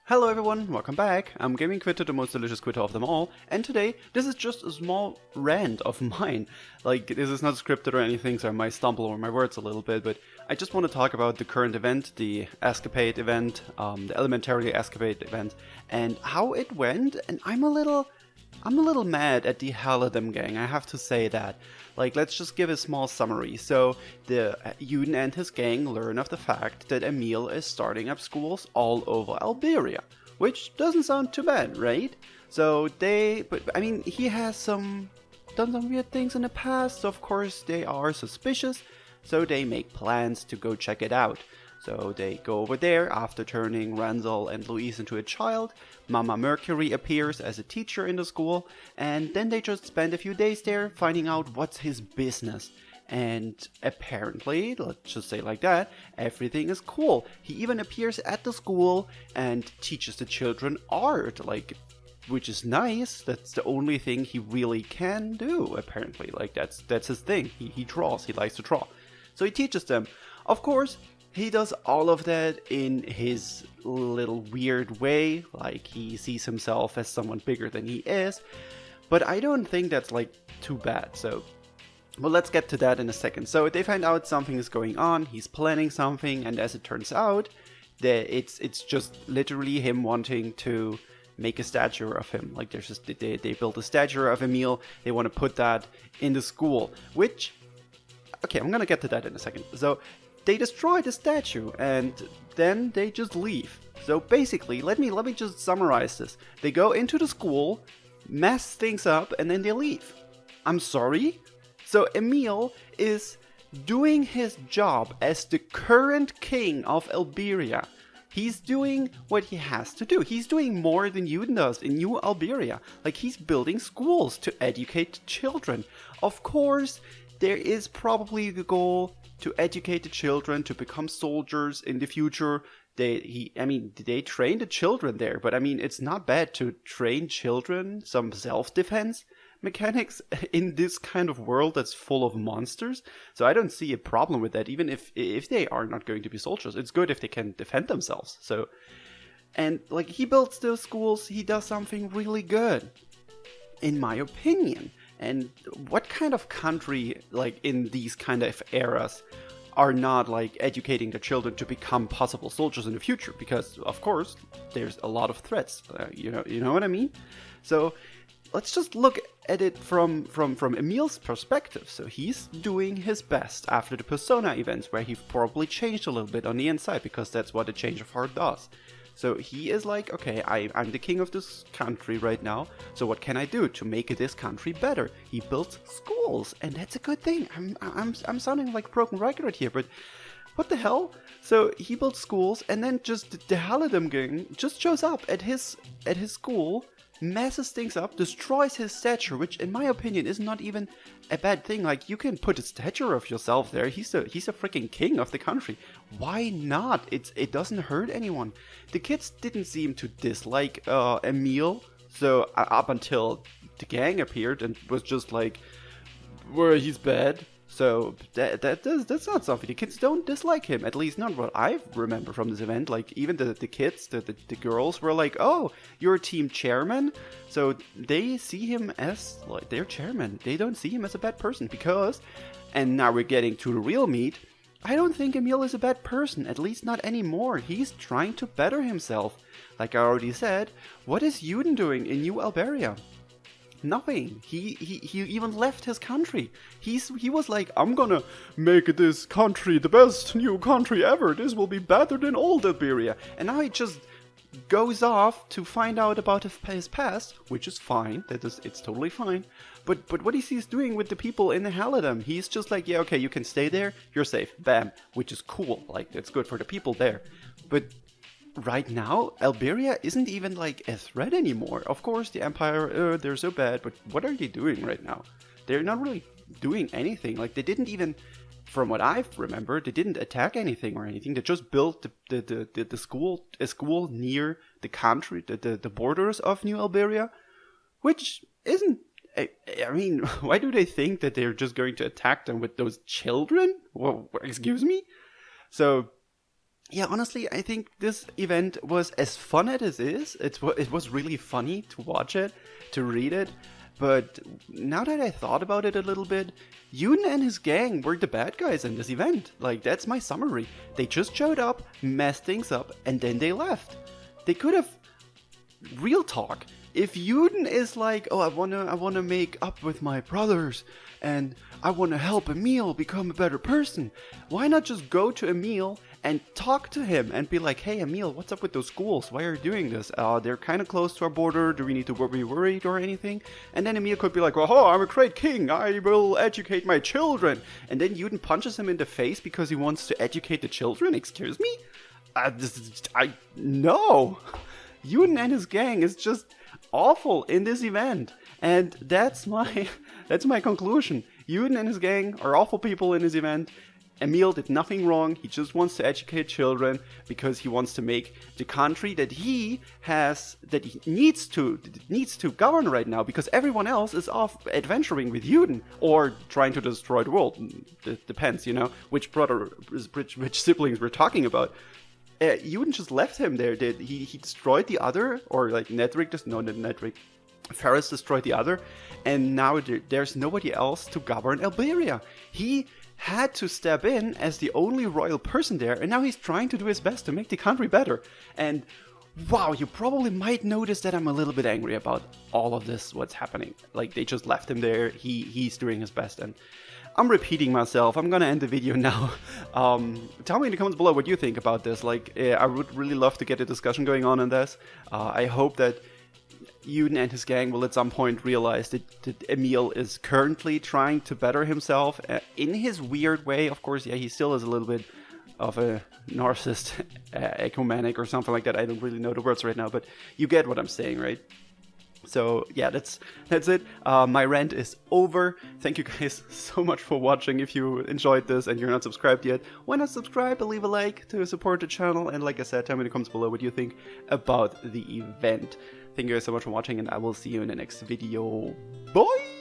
Hello everyone, welcome back. I'm Gaming Quitte, the most delicious Quitte of them all, and today, this is just a small rant of mine. Like, this is not scripted or anything, so I might stumble over my words a little bit, but I just want to talk about the current event, the Escapade event, the Elementary Escapade event, and how it went, and I'm a little mad at the Halidom gang, I have to say that. Like, let's just give a small summary. So, the Euden and his gang learn of the fact that Emile is starting up schools all over Alberia, which doesn't sound too bad, right? So he has done some weird things in the past, so of course they are suspicious, so they make plans to go check it out. So they go over there after turning Ranzel and Louise into a child. Mama Mercury appears as a teacher in the school, and then they just spend a few days there finding out what's his business. And apparently, let's just say like that, everything is cool. He even appears at the school and teaches the children art, which is nice. That's the only thing he really can do, apparently. Like, that's his thing. He draws. He likes to draw. So he teaches them. Of course, he does all of that in his little weird way, like he sees himself as someone bigger than he is, but I don't think that's too bad, so well, let's get to that in a second. So they find out something is going on, he's planning something, and as it turns out, it's just literally him wanting to make a statue of him. Like, they built a statue of Emile, they want to put that in the school, which, okay, I'm gonna get to that in a second. So they destroy the statue, and then they just leave. So basically, let me just summarize this. They go into the school, mess things up, and then they leave. I'm sorry? So Emile is doing his job as the current king of Alberia. He's doing what he has to do. He's doing more than Euden does in New Alberia. Like, he's building schools to educate children. Of course, there is probably the goal to educate the children to become soldiers in the future. They train the children there, but it's not bad to train children some self-defense mechanics in this kind of world that's full of monsters. So I don't see a problem with that, even if they are not going to be soldiers. It's good if they can defend themselves. So, and he builds those schools, he does something really good, in my opinion. And what kind of country, in these kind of eras, are not, educating their children to become possible soldiers in the future? Because, of course, there's a lot of threats, you know what I mean? So, let's just look at it from Emile's perspective. So, he's doing his best after the Persona events, where he probably changed a little bit on the inside, because that's what a change of heart does. So he is like, okay, I'm the king of this country right now, so what can I do to make this country better? He builds schools, and that's a good thing. I'm sounding like a broken record here, but what the hell? So he builds schools, and then just the Halidom gang just shows up at his school, messes things up, destroys his statue, which in my opinion is not even a bad thing. Like, you can put a statue of yourself there. He's a freaking king of the country. Why not? It doesn't hurt anyone. The kids didn't seem to dislike Emile, so up until the gang appeared and was just like, well, he's bad. So that's not something. The kids don't dislike him, at least not what I remember from this event. Like, even the kids, the girls were like, oh, you're a team chairman? So they see him as their chairman. They don't see him as a bad person because, and now we're getting to the real meat, I don't think Emile is a bad person, at least not anymore. He's trying to better himself. Like I already said, what is Euden doing in New Alberia? Nothing. He even left his country. He was like, I'm gonna make this country the best new country ever. This will be better than old Alberia. And now he just goes off to find out about his past, which is fine. It's totally fine. But what he's doing with the people in the Halidom, he's just like, yeah, okay, you can stay there. You're safe. Bam. Which is cool. Like, it's good for the people there. But right now, Alberia isn't even a threat anymore. Of course, the Empire, they're so bad, but what are they doing right now? They're not really doing anything. They didn't even, from what I remember, they didn't attack anything or anything. They just built a school near the country, the borders of New Alberia, which isn't. I mean, why do they think that they're just going to attack them with those children? Well, excuse me? So yeah, honestly, I think this event was as fun as it is. It was really funny to watch it, to read it. But now that I thought about it a little bit, Euden and his gang were the bad guys in this event. Like, that's my summary. They just showed up, messed things up, and then they left. They could have... Real talk. If Euden is like, oh, I wanna make up with my brothers, and I wanna help Emile become a better person, why not just go to Emile and talk to him and be like, hey Emile, what's up with those schools? Why are you doing this? They're kind of close to our border. Do we need to be worried or anything? And then Emile could be like, oh, I'm a great king. I will educate my children. And then Euden punches him in the face because he wants to educate the children. Excuse me? No. Euden and his gang is just awful in this event, and that's my conclusion. Euden and his gang are awful people in this event. Emile did nothing wrong. He just wants to educate children because he wants to make the country that he needs to govern right now, because everyone else is off adventuring with Euden or trying to destroy the world. It depends, which siblings we're talking about. Euden just left him there. He destroyed the other, or like Ferris destroyed the other, and now there's nobody else to govern Alberia. He had to step in as the only royal person there, and now he's trying to do his best to make the country better. And wow, you probably might notice that I'm a little bit angry about all of this, what's happening. Like, they just left him there. He's doing his best, and I'm repeating myself. I'm gonna end the video now. Tell me in the comments below what you think about this. Like, I would really love to get a discussion going on this. I hope that Euden and his gang will at some point realize that Emile is currently trying to better himself in his weird way. Of course, yeah, he still is a little bit of a narcissist, ecumenic or something like that. I don't really know the words right now, but you get what I'm saying, right? So yeah, that's it. My rant is over. Thank you guys so much for watching. If you enjoyed this and you're not subscribed yet, why not subscribe and leave a like to support the channel? And like I said, tell me in the comments below what you think about the event. Thank you guys so much for watching, and I will see you in the next video. Bye!